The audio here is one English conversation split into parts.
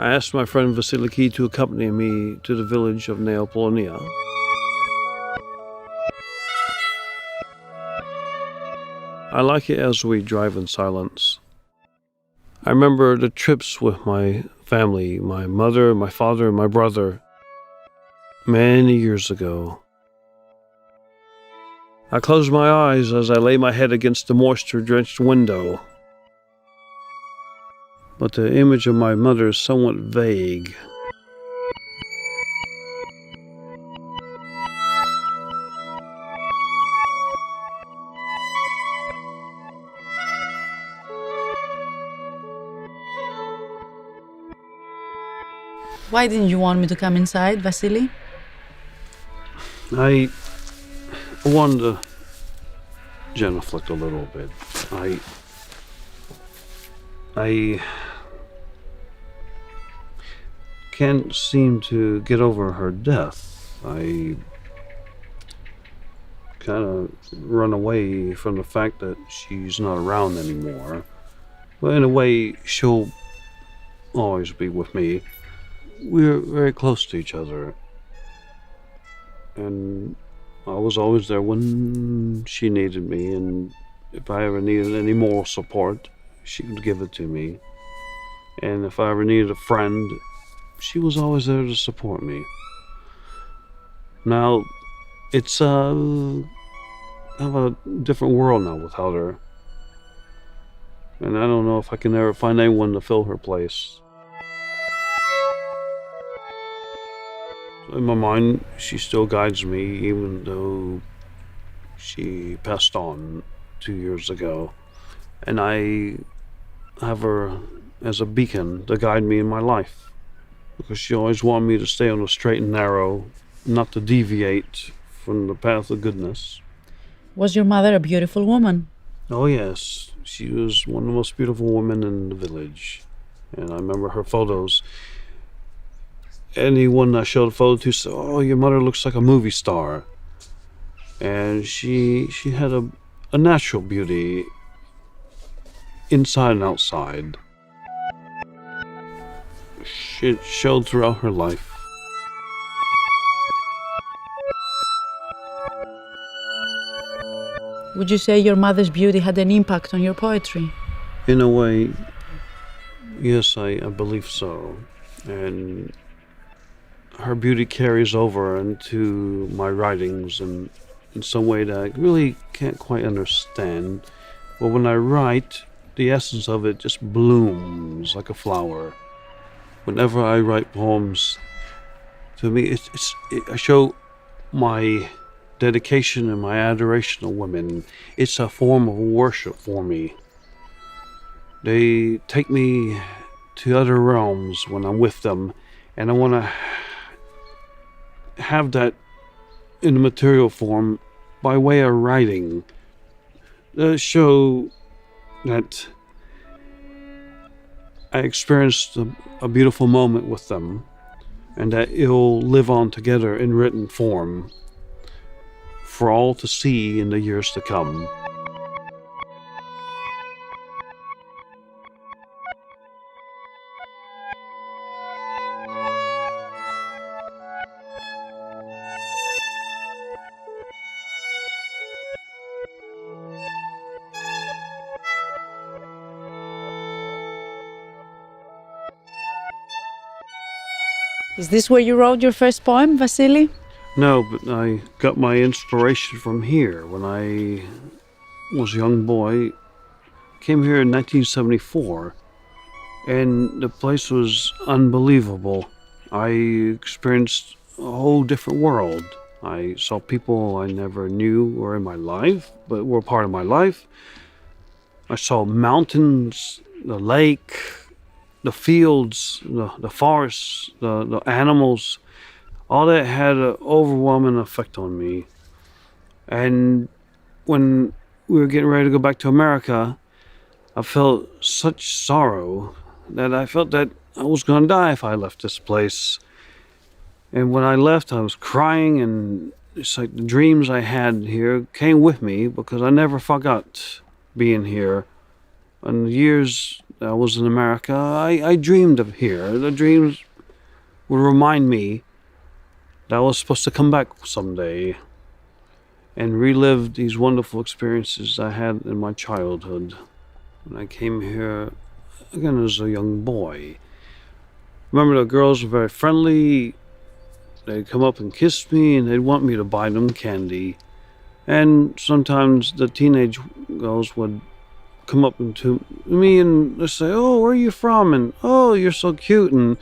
I asked my friend Vasilios to accompany me to the village of Neopolonia. I like it as we drive in silence. I remember the trips with my family, my mother, my father, and my brother, many years ago. I close my eyes as I lay my head against the moisture-drenched window. But the image of my mother is somewhat vague. Why didn't you want me to come inside, Vasily? I wanted to genuflect a little bit. I can't seem to get over her death. I kind of run away from the fact that she's not around anymore. But in a way, she'll always be with me. We're very close to each other. And I was always there when she needed me, and if I ever needed any moral support, she could give it to me. And if I ever needed a friend, she was always there to support me. Now, it's kind of a different world now without her. And I don't know if I can ever find anyone to fill her place. In my mind, she still guides me, even though she passed on 2 years ago. And I have her as a beacon to guide me in my life, because she always wanted me to stay on the straight and narrow, not to deviate from the path of goodness. Was your mother a beautiful woman? Oh yes, she was one of the most beautiful women in the village. And I remember her photos. Anyone I showed a photo to said, "Oh, your mother looks like a movie star." And she had a natural beauty, inside and outside. It showed throughout her life. Would you say your mother's beauty had an impact on your poetry? In a way, yes, I believe so. And her beauty carries over into my writings in some way that I really can't quite understand. But when I write, the essence of it just blooms like a flower. Whenever I write poems, to me, I show my dedication and my adoration of women. It's a form of worship for me. They take me to other realms when I'm with them, and I want to have that in the material form by way of writing to show that I experienced a beautiful moment with them, and that it'll live on together in written form for all to see in the years to come. Is this where you wrote your first poem, Vasily? No, but I got my inspiration from here. When I was a young boy, came here in 1974, and the place was unbelievable. I experienced a whole different world. I saw people I never knew were in my life, but were part of my life. I saw mountains, the lake, the fields, the forests, the animals. All that had an overwhelming effect on me. And when we were getting ready to go back to America, I felt such sorrow that I felt that I was going to die if I left this place. And when I left, I was crying, and it's like the dreams I had here came with me, because I never forgot being here. And the years I was in America, I dreamed of here. The dreams would remind me that I was supposed to come back someday and relive these wonderful experiences I had in my childhood when I came here again as a young boy. Remember, the girls were very friendly. They'd come up and kiss me, and they'd want me to buy them candy. And sometimes the teenage girls would come up to me and they'd say, "Oh, where are you from?" And, "Oh, you're so cute." And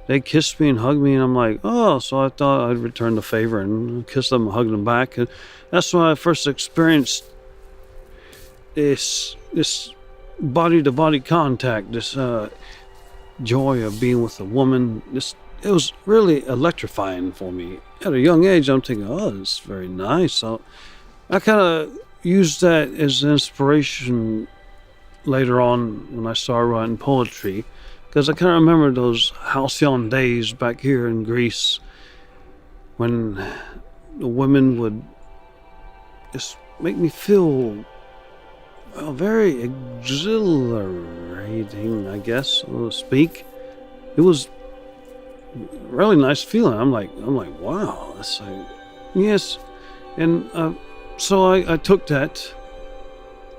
they kissed me and hugged me, and I'm like, "Oh," so I thought I'd return the favor and kiss them and hug them back. And that's when I first experienced this body-to-body contact, this joy of being with a woman. It was really electrifying for me. At a young age, I'm thinking, "Oh, it's very nice." So I kind of used that as inspiration later on when I started writing poetry, because I kind of remember those halcyon days back here in Greece when the women would just make me feel very exhilarating, I guess, so to speak. It was a really nice feeling. I'm like, wow, that's like, yes. And so I took that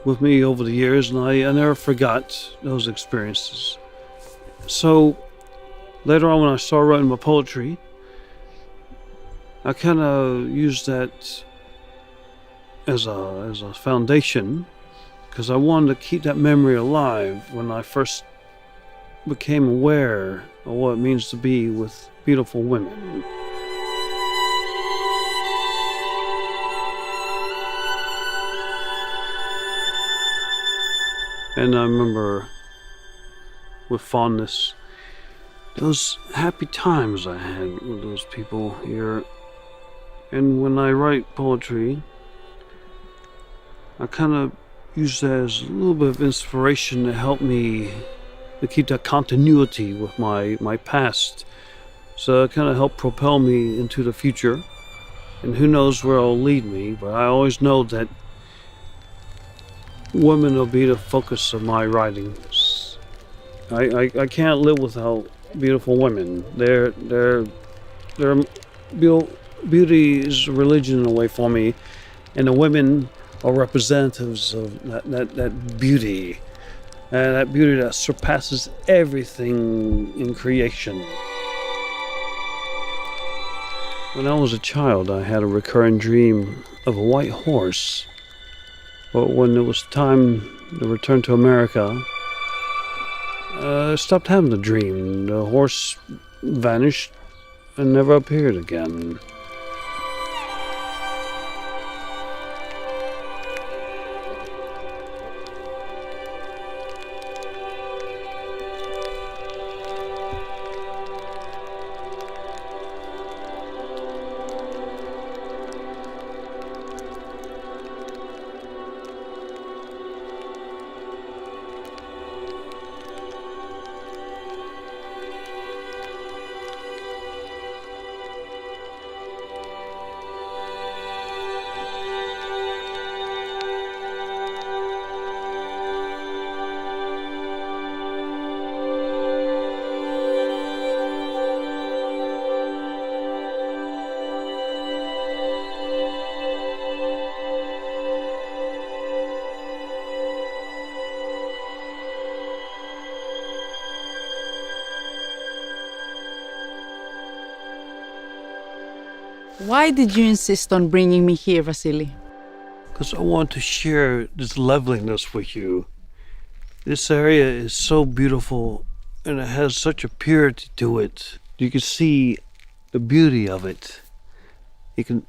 with me over the years, and I never forgot those experiences. So later on, when I started writing my poetry, I kind of used that as a foundation, because I wanted to keep that memory alive when I first became aware of what it means to be with beautiful women. And I remember with fondness those happy times I had with those people here. And when I write poetry, I kind of use that as a little bit of inspiration to help me to keep that continuity with my past. So it kind of helped propel me into the future. And who knows where it'll lead me, but I always know that women will be the focus of my writings. I can't live without beautiful women. Beauty is a religion in a way for me, and the women are representatives of that beauty, that beauty that surpasses everything in creation. When I was a child, I had a recurring dream of a white horse. But when it was time to return to America, I stopped having the dream. The horse vanished and never appeared again. Why did you insist on bringing me here, Vasily? Because I want to share this loveliness with you. This area is so beautiful, and it has such a purity to it. You can see the beauty of it. You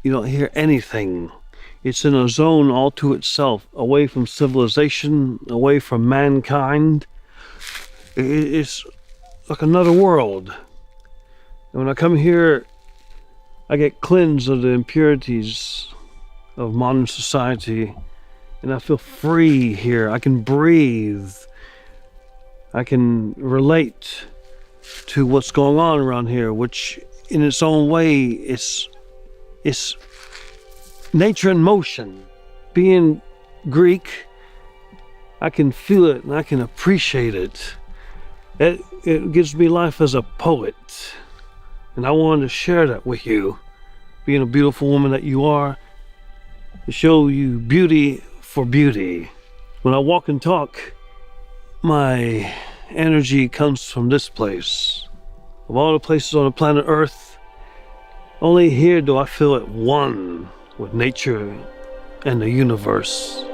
don't hear anything. It's in a zone all to itself, away from civilization, away from mankind. It's like another world. And when I come here, I get cleansed of the impurities of modern society, and I feel free here. I can breathe. I can relate to what's going on around here, which in its own way is nature in motion. Being Greek I can feel it and I can appreciate it. It gives me life as a poet. And I wanted to share that with you, being a beautiful woman that you are, to show you beauty for beauty. When I walk and talk, my energy comes from this place. Of all the places on the planet Earth, only here do I feel at one with nature and the universe.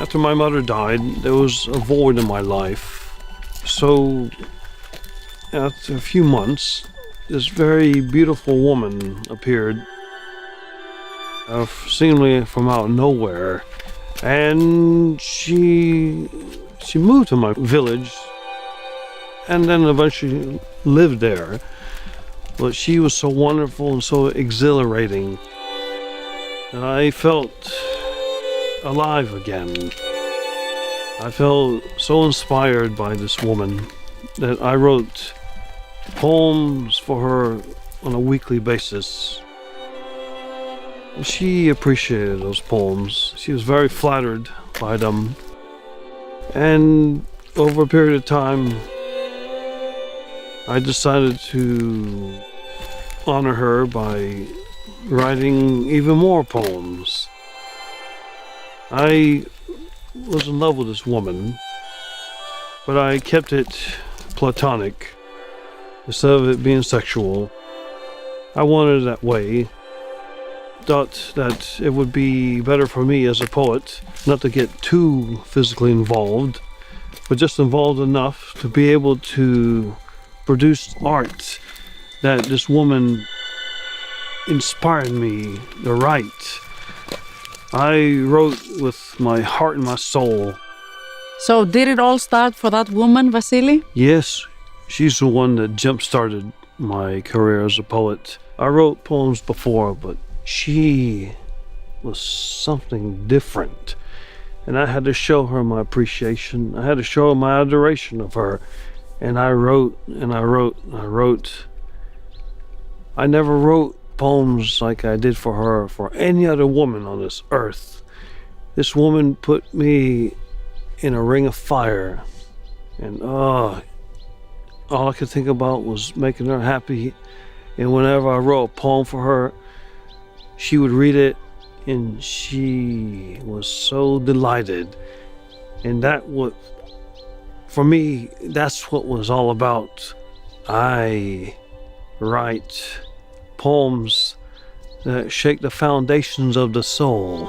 After my mother died, there was a void in my life. So, after a few months, this very beautiful woman appeared, seemingly from out of nowhere, and she moved to my village, and then eventually lived there. But she was so wonderful and so exhilarating, and I felt alive again. I felt so inspired by this woman that I wrote poems for her on a weekly basis. She appreciated those poems. She was very flattered by them. And over a period of time, I decided to honor her by writing even more poems. I was in love with this woman, but I kept it platonic instead of it being sexual. I wanted it that way. Thought that it would be better for me as a poet not to get too physically involved, but just involved enough to be able to produce art that this woman inspired me to write. I wrote with my heart and my soul. So did it all start for that woman, Vasily? Yes, she's the one that jump-started my career as a poet. I wrote poems before, but she was something different. And I had to show her my appreciation. I had to show her my adoration of her. And I wrote, and I wrote, and I wrote. I never wrote poems like I did for her, for any other woman on this earth. This woman put me in a ring of fire, and all I could think about was making her happy. And whenever I wrote a poem for her, she would read it, and she was so delighted. And for me, that's what was all about. I write poems that shake the foundations of the soul.